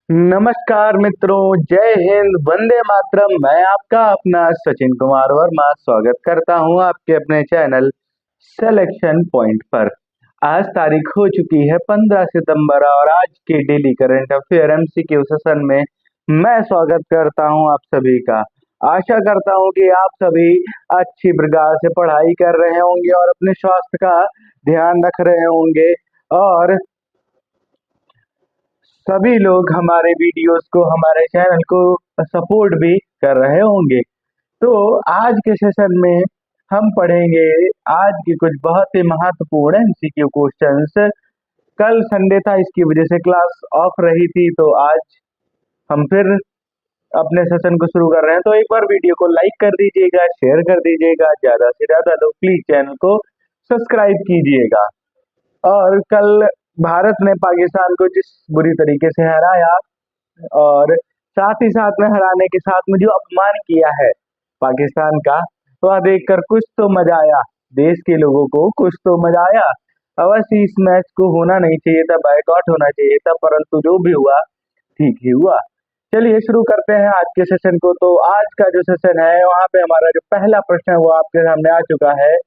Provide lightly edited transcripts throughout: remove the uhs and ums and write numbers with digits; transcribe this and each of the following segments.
नमस्कार मित्रों, जय हिंद, वंदे मातरम। मैं आपका अपना सचिन कुमार वर्मा स्वागत करता हूं आपके अपने चैनल सिलेक्शन पॉइंट पर। आज तारीख हो चुकी है 15 सितंबर और आज के daily current affair MCQ session में मैं स्वागत करता हूं आप सभी का। आशा करता हूं कि आप सभी अच्छी प्रकार से पढ़ाई कर रहे होंगे और अपने स्वास्थ्य का ध्यान रख रहे होंगे और सभी लोग हमारे वीडियोस को, हमारे चैनल को सपोर्ट भी कर रहे होंगे। तो आज के सेशन में हम पढ़ेंगे आज के कुछ बहुत ही महत्वपूर्ण एमसीक्यू क्वेश्चंस। कल संडे था, इसकी वजह से क्लास ऑफ रही थी, तो आज हम फिर अपने सेशन को शुरू कर रहे हैं। तो एक बार वीडियो को लाइक कर दीजिएगा, शेयर कर दीजिएगा, ज्यादा से ज्यादा लोग प्लीज चैनल को सब्सक्राइब कीजिएगा। और कल भारत ने पाकिस्तान को जिस बुरी तरीके से हराया और साथ ही साथ में हराने के साथ में जो अपमान किया है पाकिस्तान का, वह देखकर कुछ तो मजा आया। देश के लोगों को कुछ तो मजा आया। अवश्य इस मैच को होना नहीं चाहिए था, बायकॉट होना चाहिए था, परंतु जो भी हुआ ठीक ही हुआ। चलिए शुरू करते हैं आज के सेशन को। तो आज का जो सेशन है वहां पे हमारा जो पहला प्रश्न है वो आपके सामने आ चुका है।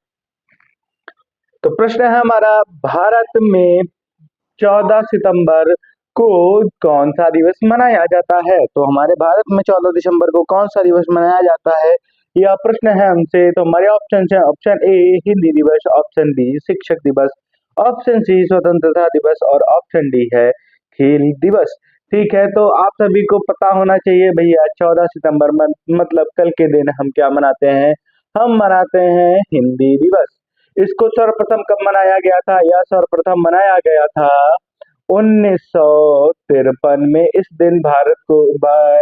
तो प्रश्न है हमारा, भारत में 14 सितंबर को कौन सा दिवस मनाया जाता है? तो हमारे भारत में 14 दिसंबर को कौन सा दिवस मनाया जाता है, यह प्रश्न है हमसे। तो हमारे ऑप्शन है, ऑप्शन ए हिंदी दिवस, ऑप्शन बी शिक्षक दिवस, ऑप्शन सी स्वतंत्रता दिवस और ऑप्शन डी है खेल दिवस। ठीक है, तो आप सभी को पता होना चाहिए भैया, 14 सितंबर मतलब कल के दिन हम क्या मनाते हैं? हम मनाते हैं हिंदी दिवस। इसको सर्वप्रथम कब मनाया गया था? यह सर्वप्रथम मनाया गया था 1953 में। इस दिन भारत को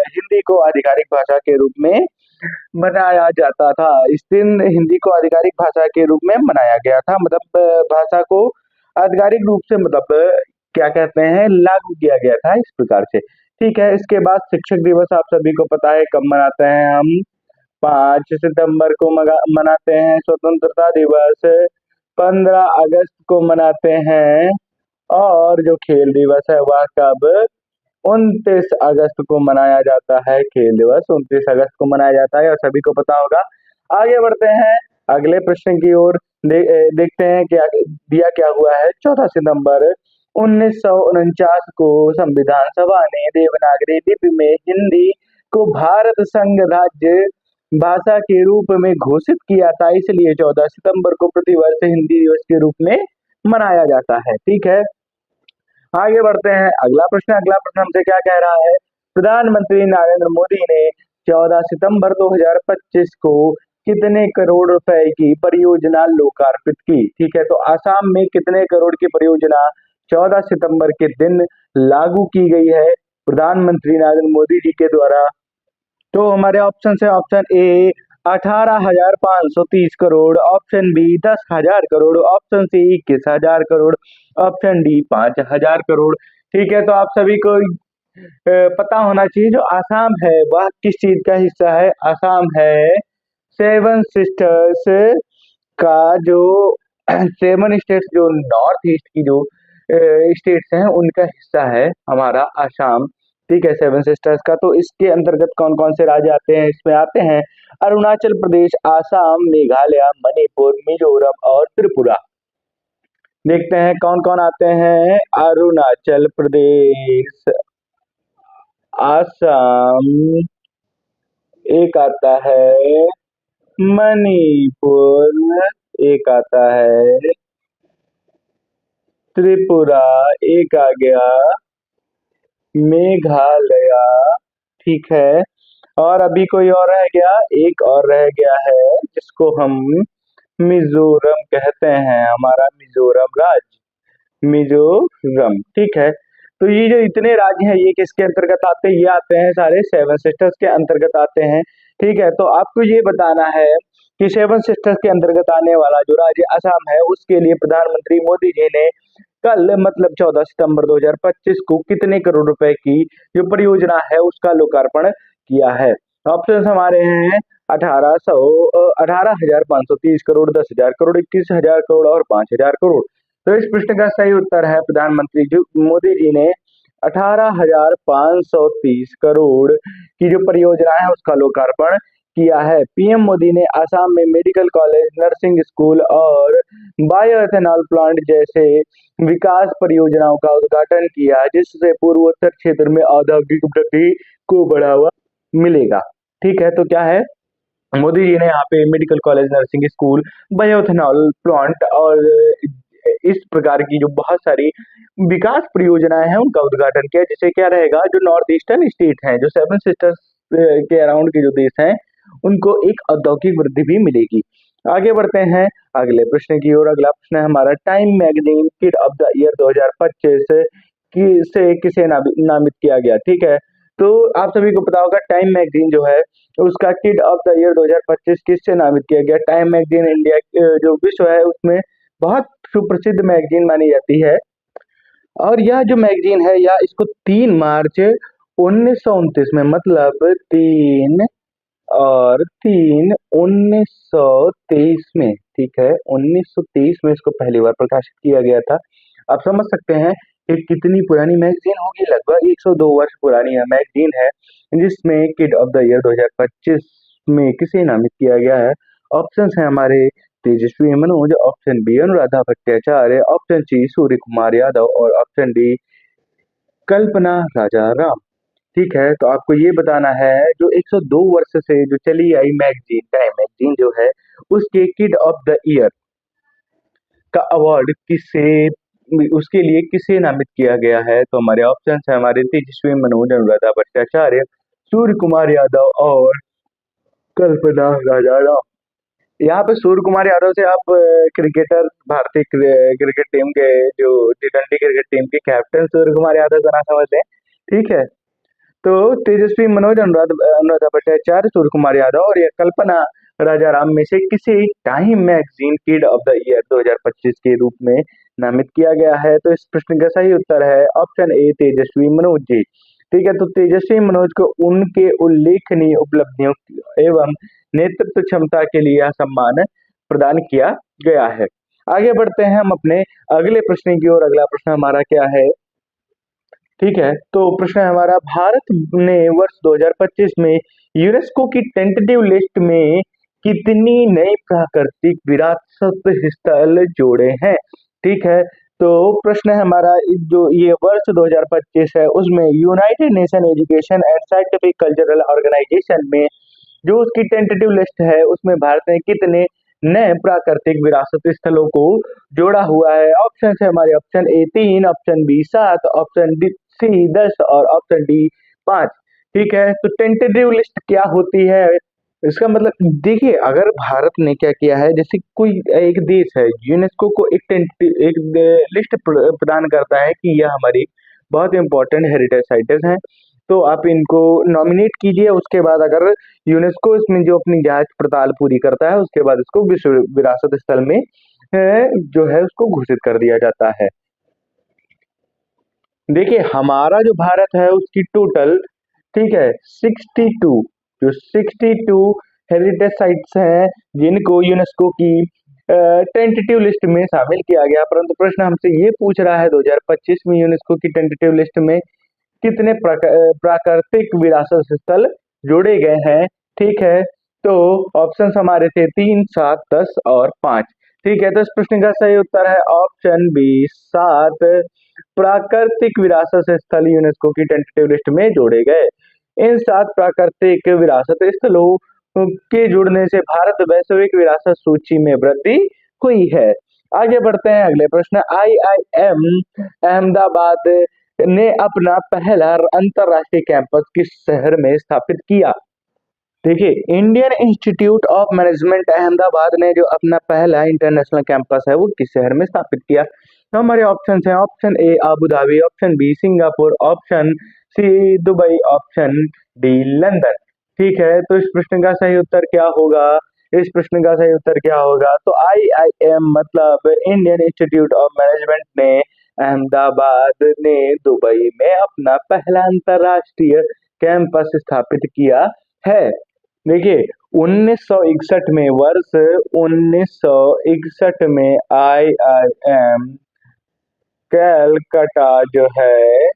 हिंदी को आधिकारिक भाषा के रूप में मनाया जाता था। इस दिन हिंदी को आधिकारिक भाषा के रूप में मनाया गया था, मतलब भाषा को आधिकारिक रूप से, मतलब क्या कहते हैं, लागू किया गया था इस प्रकार से। ठीक है, इसके बाद शिक्षक दिवस आप सभी को पता है कब मनाते हैं हम? 5 सितंबर को मनाते हैं। स्वतंत्रता दिवस 15 अगस्त को मनाते हैं। और जो खेल दिवस है वह कब? 29 अगस्त को मनाया जाता है। खेल दिवस 29 अगस्त को मनाया जाता है और सभी को पता होगा। आगे बढ़ते हैं अगले प्रश्न की ओर। देखते हैं क्या दिया क्या हुआ है। 14 सितंबर 1949 को संविधान सभा ने देवनागरी लिपि में हिंदी को भारत संघ राज्य भाषा के रूप में घोषित किया था, इसलिए 14 सितंबर को प्रतिवर्ष हिंदी दिवस के रूप में मनाया जाता है। ठीक है, आगे बढ़ते हैं अगला प्रश्न हमसे क्या कह रहा है? प्रधानमंत्री नरेंद्र मोदी ने 14 सितंबर 2025 को कितने करोड़ रुपए की परियोजना लोकार्पित की? ठीक है, तो आसाम में कितने करोड़ की परियोजना 14 सितंबर के दिन लागू की गई है प्रधानमंत्री नरेंद्र मोदी जी के द्वारा? तो हमारे ऑप्शन है, option A 18,530 crore, option B 10,000 crore, option C 21,000 crore, option D 5,000 crore. ठीक है, तो आप सभी को पता होना चाहिए जो आसाम है वह किस चीज का हिस्सा है। आसाम है सेवन सिस्टर्स का जो सेवन स्टेट्स, जो नॉर्थ ईस्ट की जो स्टेट्स हैं उनका हिस्सा है हमारा आसाम। ठीक है, सेवन सिस्टर्स का। तो इसके अंतर्गत कौन कौन से राज्य आते हैं? इसमें आते हैं अरुणाचल प्रदेश, आसाम, मेघालय, मणिपुर, मिजोरम और त्रिपुरा। देखते हैं कौन कौन आते हैं। अरुणाचल प्रदेश, आसाम, एक आता है मणिपुर, एक आता है त्रिपुरा, एक आ गया मेघालय। ठीक है, और अभी कोई और रह गया? एक और रह गया है जिसको हम मिजोरम कहते हैं, हमारा मिजोरम राज्य, मिजोरम। ठीक है, तो ये जो इतने राज्य हैं ये किसके अंतर्गत आते हैं? ये आते हैं सारे सेवन सिस्टर्स के अंतर्गत आते हैं। ठीक है, तो आपको ये बताना है कि सेवन सिस्टर्स के अंतर्गत आने वाला जो राज्य असम है उसके लिए प्रधानमंत्री मोदी जी ने कल मतलब 14 सितंबर 2025 को कितने करोड़ रुपए की जो परियोजना है उसका लोकार्पण किया है? ऑप्शन हमारे हैं 18,530 करोड़, 10,000 करोड़, 21,000 करोड़ और 5,000 करोड़। तो इस प्रश्न का सही उत्तर है प्रधानमंत्री मोदी जी ने 18,530 करोड़ की जो परियोजना है उसका लोकार्पण किया है। पीएम मोदी ने असम में मेडिकल कॉलेज, नर्सिंग स्कूल और बायोएथेनॉल प्लांट जैसे विकास परियोजनाओं का उद्घाटन किया, जिससे पूर्वोत्तर क्षेत्र में औद्योगिक वृद्धि को बढ़ावा मिलेगा। ठीक है, तो क्या है, मोदी जी ने यहाँ पे medical college, nursing school, bioethanol plant और इस प्रकार की जो बहुत सारी विकास परियोजनाएं हैं उनका उद्घाटन किया, जिससे क्या रहेगा, जो नॉर्थ ईस्टर्न स्टेट हैं, जो सेवन सिस्टर्स के अराउंड के जो देश हैं, उनको एक औद्योगिक वृद्धि भी मिलेगी। आगे बढ़ते हैं अगले प्रश्न की ओर। अगला प्रश्न है हमारा, time magazine kid of the year 2025 की से किसे नामित किया गया। ठीक है, तो आप सभी को पता होगा टाइम मैगजीन जो है उसका किड ऑफ द ईयर 2025 किससे नामित किया गया। टाइम मैगजीन इंडिया जो विश्व है उसमें बहुत सुप्रसिद्ध मैगजीन मानी जाती है, और यह जो मैगजीन है यह इसको 3 मार्च 1929 में, मतलब 3 और 3 1923 में, ठीक है, 1923 में इसको पहली बार प्रकाशित किया गया था। आप समझ सकते हैं कि कितनी पुरानी मैगजीन होगी, लगभग 102 वर्ष पुरानी यह मैगजीन है, जिसमें किड ऑफ द ईयर 2025 में किसे नामित किया गया है। ऑप्शंस हैं हमारे, Tejaswi Manoj, option B Anuradha Bhattacharya, option C Surya Kumar Yadav और ऑप्शन डी कल्पना राजा राम। ठीक है, तो आपको ये बताना है जो 102 वर्ष से जो चली आई मैगजीन, टाइम मैगजीन जो है, उसके किड ऑफ द ईयर का अवार्ड उसके लिए किसे नामित किया गया है। तो हमारे ऑप्शन है हमारे, तेजस्वी मनोज, अनुराधा भट्टाचार्य, सूर्य कुमार यादव और कल्पना राजा राम। यहाँ पे सूर्य कुमार यादव से आप क्रिकेटर, भारतीय क्रिकेट टीम के जो टी20 क्रिकेट टीम के कैप्टन सूर्य कुमार यादव का नाम समझते हैं। ठीक है, तो तेजस्वी मनोज, अनुराधा भट्टाचार्य, सूर्य कुमार यादव और यह कल्पना राजाराम में से किसे time magazine kid of the year 2025 के रूप में नामित किया गया है। तो इस प्रश्न का सही उत्तर है ऑप्शन ए, तेजस्वी मनोज जी। ठीक है, तो तेजस्वी मनोज को उनके उल्लेखनीय उपलब्धियों एवं नेतृत्व क्षमता के लिए यह सम्मान प्रदान किया गया है। आगे बढ़ते हैं हम अपने अगले प्रश्न की ओर। अगला प्रश्न हमारा क्या है, ठीक है, तो प्रश्न है हमारा, भारत ने वर्ष 2025 में यूनेस्को की टेंटेटिव लिस्ट में कितनी नई प्राकृतिक विरासत स्थल जोड़े हैं। ठीक है, तो प्रश्न है हमारा, जो ये वर्ष 2025 है उसमें United Nation education and scientific cultural organisation में जो उसकी टेंटेटिव लिस्ट है उसमें भारत ने कितने नए प्राकृतिक विरासत स्थलों को जोड़ा हुआ है। ऑप्शन है हमारे, option A 3, option B 7, option D C 10 और ऑप्शन डी 5। ठीक है, तो टेंटेटिव लिस्ट क्या होती है, इसका मतलब देखिए, अगर भारत ने क्या किया है, जैसे कोई एक देश है यूनेस्को को एक लिस्ट प्रदान करता है कि यह हमारी बहुत इंपॉर्टेंट हेरिटेज साइट्स हैं, तो आप इनको नॉमिनेट कीजिए। उसके बाद अगर यूनेस्को इसमें जो अपनी जांच पड़ताल पूरी करता है उसके बाद इसको विश्व विरासत स्थल में जो है उसको घोषित कर दिया जाता है। देखिए, हमारा जो भारत है उसकी टोटल, ठीक है, 62 जो 62 हेरिटेज साइट्स हैं जिनको यूनेस्को की टेंटेटिव लिस्ट में शामिल किया गया। परंतु प्रश्न हमसे ये पूछ रहा है 2025 में यूनेस्को की टेंटेटिव लिस्ट में कितने प्राकृतिक विरासत स्थल जोड़े गए हैं। ठीक है, तो ऑप्शन हमारे थे 3, 7, 10 और 5। ठीक है, तो इस प्रश्न का सही उत्तर है ऑप्शन बी 7 प्राकृतिक विरासत स्थल यूनेस्को की टेंटेटिव लिस्ट में जोड़े गए। इन 7 प्राकृतिक विरासत स्थलों के जुड़ने से भारत वैश्विक विरासत सूची में वृद्धि हुई है। आगे बढ़ते हैं अगले प्रश्न, IIM अहमदाबाद ने अपना पहला अंतरराष्ट्रीय कैंपस किस शहर में स्थापित किया। देखिए, Indian institute of management Ahmedabad ने जो अपना पहला इंटरनेशनल कैंपस है वो किस शहर में स्थापित किया। तो हमारे ऑप्शन हैं, option A Abu Dhabi, option B Singapore, option C Dubai, option D London. ठीक है, तो इस प्रश्न का सही उत्तर क्या होगा, इस प्रश्न का सही उत्तर क्या होगा, तो IIM मतलब इंडियन इंस्टीट्यूट ऑफ मैनेजमेंट ने अहमदाबाद ने दुबई में अपना पहला अंतरराष्ट्रीय कैंपस स्थापित किया है। देखिए, 1961 में, वर्ष 1961 में IIM कैलकाटा जो है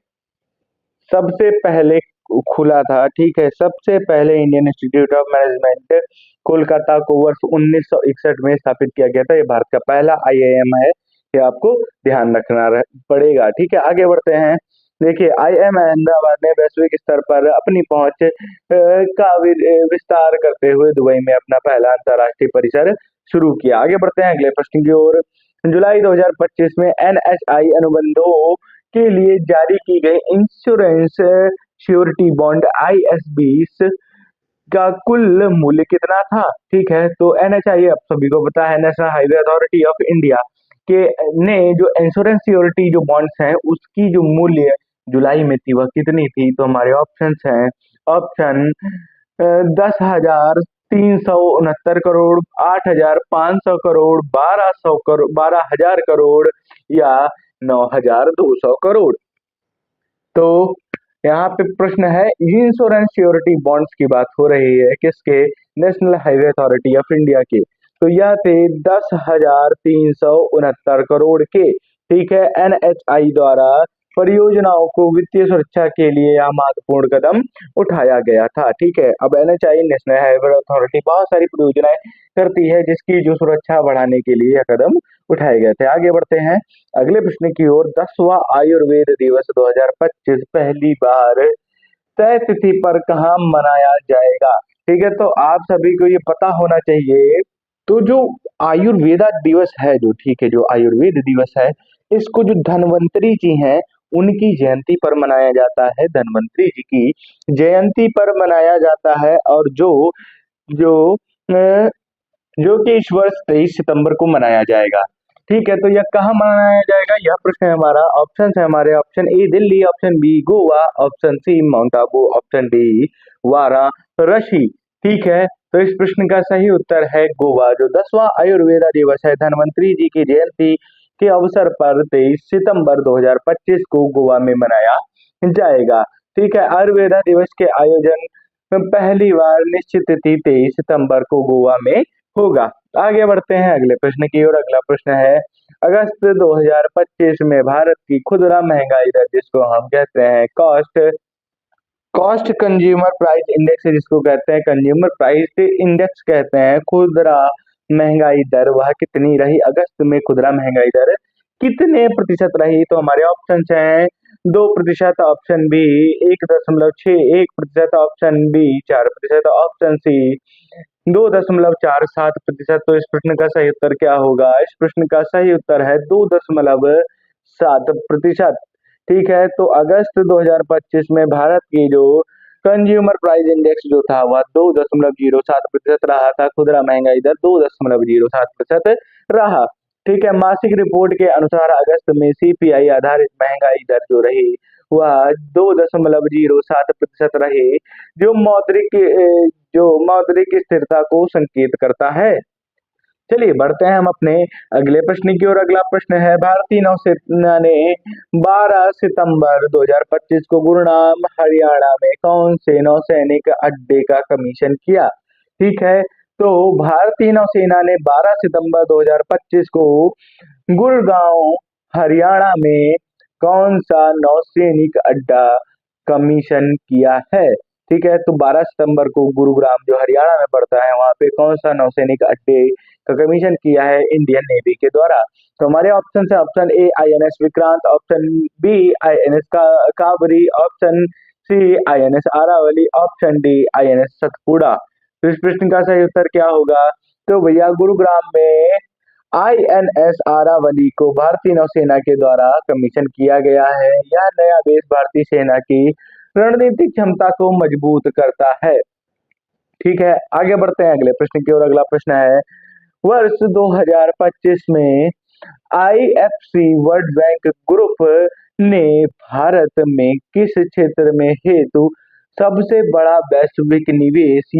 सबसे पहले खुला था, ठीक है। सबसे पहले Indian institute of management Kolkata को वर्ष 1961 में स्थापित किया गया था। ये भारत का पहला आईआईएम है, ये आपको ध्यान रखना पड़ेगा, ठीक है। आगे बढ़ते हैं। देखिए, आईआईएम अहमदाबाद ने वैश्विक स्तर पर अपनी पहुंच का विस्तार करते हुए दुबई में अपना पहला अंतर्राष्ट्रीय परिसर शुरू किया। आगे बढ़ते हैं अगले प्रश्न की ओर। जुलाई 2025 में एनएचआई अनुबंधों के लिए जारी की गई इंश्योरेंस श्योरिटी बॉन्ड IS-20 का कुल मूल्य कितना था? ठीक है, तो एनएचआई आप सभी को पता है, national highway authority of India के ने जो इंश्योरेंस श्योरिटी जो बॉन्ड्स हैं उसकी जो मूल्य जुलाई में थी वह कितनी थी? तो हमारे ऑप्शंस हैं, ऑप्शन 10,369 करोड़, 8,500 करोड़, 1,200 करोड़, 12,000 करोड़ या 9,200 करोड़। तो यहाँ पे प्रश्न है, इंश्योरेंस श्योरिटी बॉन्ड्स की बात हो रही है किसके? National highway authority of India के। तो यह थे 10,369 करोड़ के, ठीक है। एनएचआई द्वारा परियोजनाओं को वित्तीय सुरक्षा के लिए यह महत्वपूर्ण कदम उठाया गया था, ठीक है। अब एनएचआई नेशनल हाईवे अथॉरिटी बहुत सारी परियोजनाएं करती है जिसकी जो सुरक्षा बढ़ाने के लिए यह कदम उठाए गए थे। आगे बढ़ते हैं अगले प्रश्न की ओर। 10वां आयुर्वेद दिवस 2025 पहली बार तय तिथि पर कहाँ मनाया जाएगा? ठीक है, तो आप सभी को ये पता होना चाहिए। तो जो आयुर्वेदा दिवस है, जो ठीक है, जो आयुर्वेद दिवस है, इसको जो धन्वंतरी जी हैं उनकी जयंती पर मनाया जाता है। धन्वंतरी जी की जयंती पर मनाया जाता है, और जो जो अ, जो कि इस वर्ष 23 सितंबर को मनाया जाएगा, ठीक है। तो यह कहाँ मनाया जाएगा, यह प्रश्न है हमारा। ऑप्शन है हमारे, option A Delhi, option B Goa, option C Mount Abu, option D Varanasi, ठीक है। तो इस प्रश्न का सही उत्तर है गोवा। जो 10वां आयुर्वेदा दिवस है धन्वंतरी जी की जयंती के अवसर पर 23 सितंबर 2025 को गोवा में मनाया जाएगा, ठीक है। आयुर्वेदा दिवस के आयोजन पहली बार निश्चित तिथि 23 सितंबर को गोवा में होगा। आगे बढ़ते हैं अगले प्रश्न की ओर। अगला प्रश्न है, अगस्त 2025 में भारत की खुदरा महंगाई दर, जिसको हम कहते हैं cost cost consumer price index, जिसको कहते हैं कंज्यूमर प्राइस इंडेक्स कहते हैं, खुदरा महंगाई दर वह कितनी रही? अगस्त में खुदरा महंगाई दर कितने प्रतिशत रही? तो हमारे ऑप्शन हैं 2%, option B 1.61%, option B 4%, option C 2.47%। तो इस प्रश्न का सही उत्तर क्या होगा? इस प्रश्न का सही उत्तर है 2.7%, ठीक है। तो अगस्त 2025 में भारत की जो कंज्यूमर प्राइस इंडेक्स जो था वह 2.07% रहा था। खुदरा महंगाई दर 2.07% रहा, ठीक है। मासिक रिपोर्ट के अनुसार अगस्त में सीपीआई आधारित महंगाई दर जो रही वह 2.07% रही, जो मौद्रिक स्थिरता को संकेत करता है। चलिए बढ़ते हैं हम अपने अगले प्रश्न की ओर। अगला प्रश्न है, भारतीय नौसेना ने 12 सितंबर 2025 को गुरुग्राम हरियाणा में कौन से नौसैनिक अड्डे का कमीशन किया? ठीक है, तो भारतीय नौसेना ने 12 सितंबर 2025 को गुड़गांव हरियाणा में कौन सा नौसैनिक अड्डा कमीशन किया है? ठीक है, तो 12 सितंबर को गुरुग्राम जो हरियाणा में पड़ता है वहां पे कौन सा नौसैनिक अड्डे का कमीशन किया है इंडियन नेवी के द्वारा? तो हमारे ऑप्शन है, option A INS Vikrant, option B INS Kaveri, option C INS Aravali, option D INS Satpura. तो इस प्रश्न का सही उत्तर क्या होगा? तो भैया गुरुग्राम में INS आरावली को भारतीय नौसेना के द्वारा कमीशन किया गया है। यह नया बेस भारतीय सेना की रणनीतिक क्षमता को मजबूत करता है, ठीक है। आगे बढ़ते हैं अगले प्रश्न की ओर। अगला प्रश्न है, वर्ष 2025 में IFC वर्ल्ड बैंक ग्रुप ने भारत में किस क्षेत्र में हेतु सबसे बड़ा वैश्विक निवेश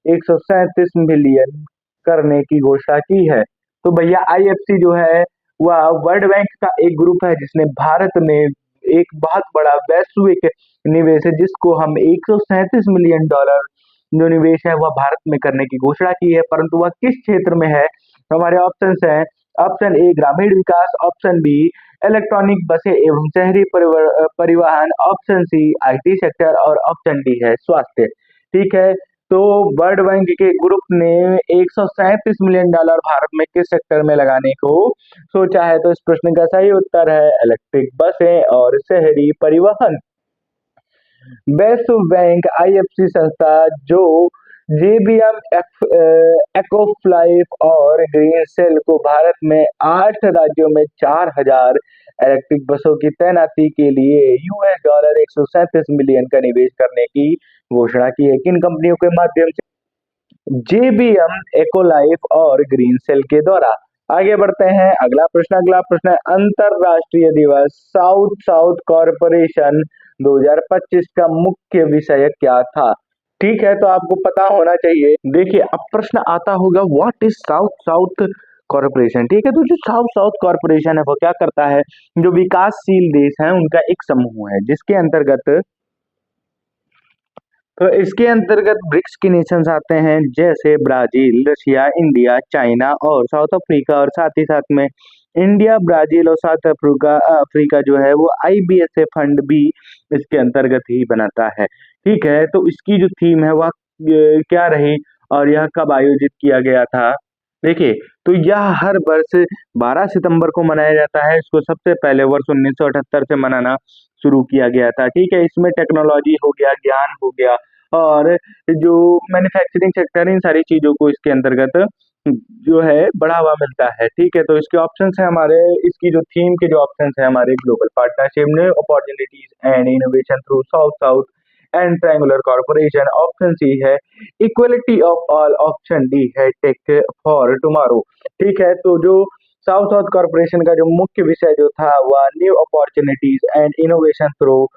$137 मिलियन करने की घोषणा की है? तो भैया IFC जो है वह वर्ल्ड बैंक का एक ग्रुप है जिसने भारत में एक बहुत बड़ा वैश्विक निवेश है जिसको हम $137 मिलियन जो निवेश है वह भारत में करने की घोषणा की है, परंतु वह किस क्षेत्र में है? तो हमारे ऑप्शंस हैं, ऑप्शन ए ग्रामीण विकास, ऑप्शन बी इलेक्ट्रॉनिक बसें एवं शहरी परिवहन, ऑप्शन सी आईटी सेक्टर और ऑप्शन डी है स्वास्थ्य। ठीक है, तो वर्ल्ड बैंक के ग्रुप ने $137 मिलियन भारत में किस सेक्टर में लगाने को सोचा है? तो इस प्रश्न का सही उत्तर है इलेक्ट्रिक बसें और शहरी परिवहन। विश्व बैंक आईएफसी संस्था जो जेबीएम एक्ोफ्लाइफ और ग्रीन सेल को भारत में 8 राज्यों में 4000 इलेक्ट्रिक बसों की तैनाती के लिए $137 मिलियन का निवेश करने की घोषणा की है। किन कंपनियों के माध्यम से? जेबीएम एक्ोलाइफ और ग्रीन सेल के द्वारा। आगे बढ़ते हैं, अगला प्रश्न है अंतरराष्ट्रीय दिवस साउथ साउथ कॉरपोरेशन 2025 का मुख्य विषय क्या था? ठीक है, तो आपको पता होना चाहिए। देखिए, अब प्रश्न आता होगा what is south south corporation. ठीक है, तो जो साउथ साउथ कॉरपोरेशन है वो क्या करता है? जो विकासशील देश है उनका एक समूह है जिसके अंतर्गत, तो इसके अंतर्गत ब्रिक्स की नेशंस आते हैं जैसे ब्राजील, रशिया, इंडिया, चाइना और साउथ अफ्रीका, और साथ ही साथ में इंडिया, ब्राजील और साउथ अफ्रीका अफ्रीका जो है वो आईबीएसए फंड भी इसके अंतर्गत ही बनाता है। ठीक है, तो इसकी जो थीम है वह क्या रही और यह कब आयोजित किया गया था? देखिए, तो यह हर वर्ष 12 सितंबर को मनाया जाता है। इसको सबसे पहले वर्ष 1978 से मनाना शुरू किया गया था। ठीक है, इसमें टेक्नोलॉजी हो गया, ज्ञान हो गया और जो मैन्युफैक्चरिंग सेक्टर, इन सारी चीजों को इसके अंतर्गत जो है बढ़ावा मिलता है। ठीक है, तो इसके ऑप्शंस है हमारे, इसकी जो थीम के जो ऑप्शंस है हमारे, global partnership, new opportunities and innovation through South South and triangular corporation, option C है equality of all, option D है टेक फॉर टुमारो। ठीक है, तो जो साउथ साउथ कॉर्पोरेशन का जो मुख्य विषय जो था वह new opportunities and innovation through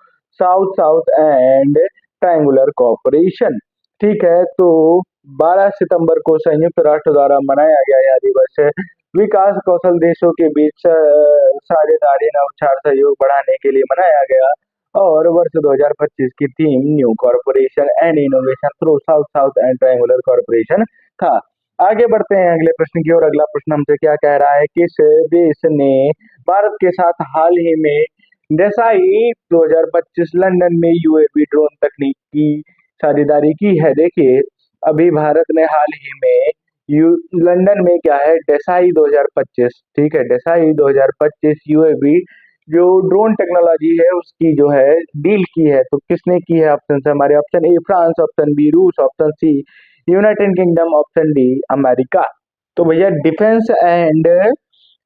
South South and triangular corporation. ठीक है, तो 12 सितंबर को संयुक्त राष्ट्र द्वारा मनाया गया यह दिवस विकास कौशल देशों के बीच साझेदारी, नवाचार, सहयोग बढ़ाने के लिए मनाया गया और वर्ष 2025 की theme new corporation and innovation through South South and triangular corporation था। आगे बढ़ते हैं अगले प्रश्न की ओर। अगला प्रश्न हमसे क्या कह रहा है? किस देश ने भारत के साथ हाल ही में डेसाई 2025 लंदन में यूएवी ड्रोन तकनीक की साझेदारी की है? देखिए, अभी भारत ने हाल ही में लंदन में क्या है, डेसाई 2025, ठीक है, डेसाई 2025 यूएवी जो ड्रोन टेक्नोलॉजी है उसकी जो है डील की है। तो किसने की है? ऑप्शन है हमारे, option A France, option B रूस, option C United Kingdom, option D America. तो भैया Defence and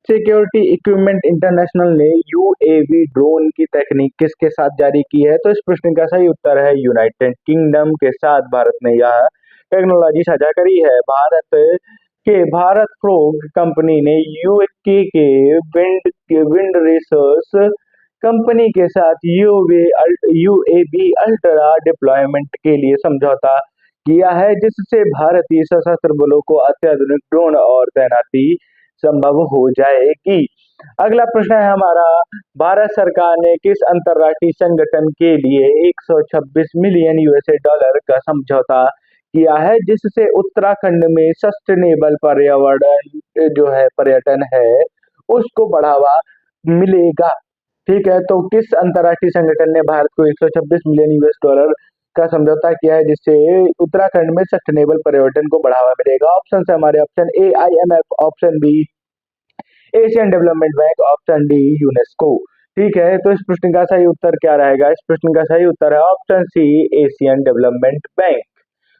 Security Equipment International ने यूएवी ड्रोन की तकनीक किसके साथ जारी की है? तो इस प्रश्न का सही उत्तर है यूनाइटेड किंगडम के साथ भारत ने यह टेक्नोलॉजी साझा करी है। भारत फ्रोग कंपनी ने यूके के विंड रिसोर्स कंपनी के साथ यूएवी अल्ट्रा डिप्लॉयमेंट के लिए समझौता किया है जिससे भारतीय सशस्त्र बलों को अत्याधुनिक ड्रोन और तैनाती संभव हो जाएगी। अगला प्रश्न है हमारा, भारत सरकार ने किस अंतरराष्ट्रीय संगठन के लिए 126 मिलियन यूएसए डॉलर का समझौता किया है जिससे उत्तराखंड में सस्टेनेबल पर्यावरण जो है पर्यटन है उसको बढ़ावा मिलेगा? ठीक है, तो किस अंतरराष्ट्रीय संगठन ने भारत को 126 मिलियन यूएस डॉलर का समझौता किया है जिससे उत्तराखंड में सस्टेनेबल पर्यटन को बढ़ावा मिलेगा? ऑप्शन है हमारे, option A IMF, option B Asian Development Bank, option D UNESCO. ठीक है, तो इस प्रश्न का सही उत्तर क्या रहेगा? इस प्रश्न का सही उत्तर है option C Asian Development Bank.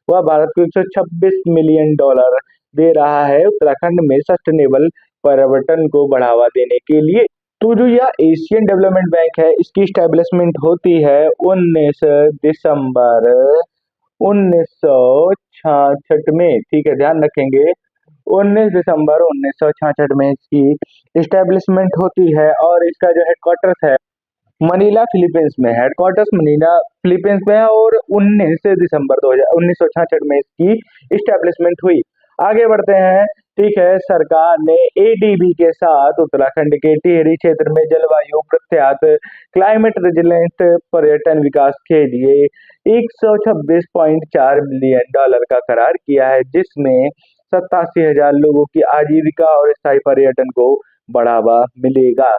वह भारत को 126 मिलियन डॉलर दे रहा है उत्तराखंड में सस्टेनेबल पर्यटन को बढ़ावा देने के लिए। तो जो यह एशियन डेवलपमेंट बैंक है इसकी स्टैब्लिशमेंट होती है 19 दिसंबर 1966 में। ठीक है, ध्यान रखेंगे 19 दिसंबर 1966 में इसकी स्टैब्लिशमेंट होती है और इसका जो हेडक्वार्टर्स है मनीला फिलीपींस में, हेडक्वार्टर्स मनीला फिलीपींस में है और 19 दिसंबर 1966 में इसकी स्टैब्लिशमेंट हुई। आगे बढ़ते हैं। ठीक है, सरकार ने एडीबी के साथ उत्तराखंड के टिहरी क्षेत्र में जलवायु प्रत्यात क्लाइमेट रेजिलेंट पर्यटन विकास के लिए 126.4 मिलियन डॉलर का करार किया है जिसमें 87,000 लोगों की आजीविका और स्थायी पर्यटन को बढ़ावा मिलेगा।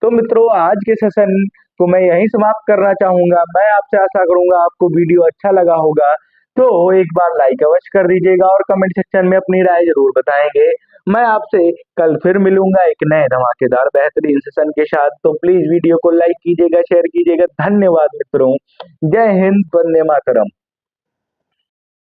तो मित्रों, आज के सेशन को मैं यहीं समाप्त करना चाहूंगा। मैं आपसे आशा करूंगा आपको वीडियो अच्छा लगा होगा, तो एक बार लाइक अवश्य कर दीजिएगा और कमेंट सेक्शन में अपनी राय जरूर बताएंगे। मैं आपसे कल फिर मिलूंगा एक नए धमाकेदार बेहतरीन सेशन के साथ। तो प्लीज वीडियो को लाइक कीजिएगा, शेयर कीजिएगा। धन्यवाद मित्रों। जय हिंद, वंदे मातरम।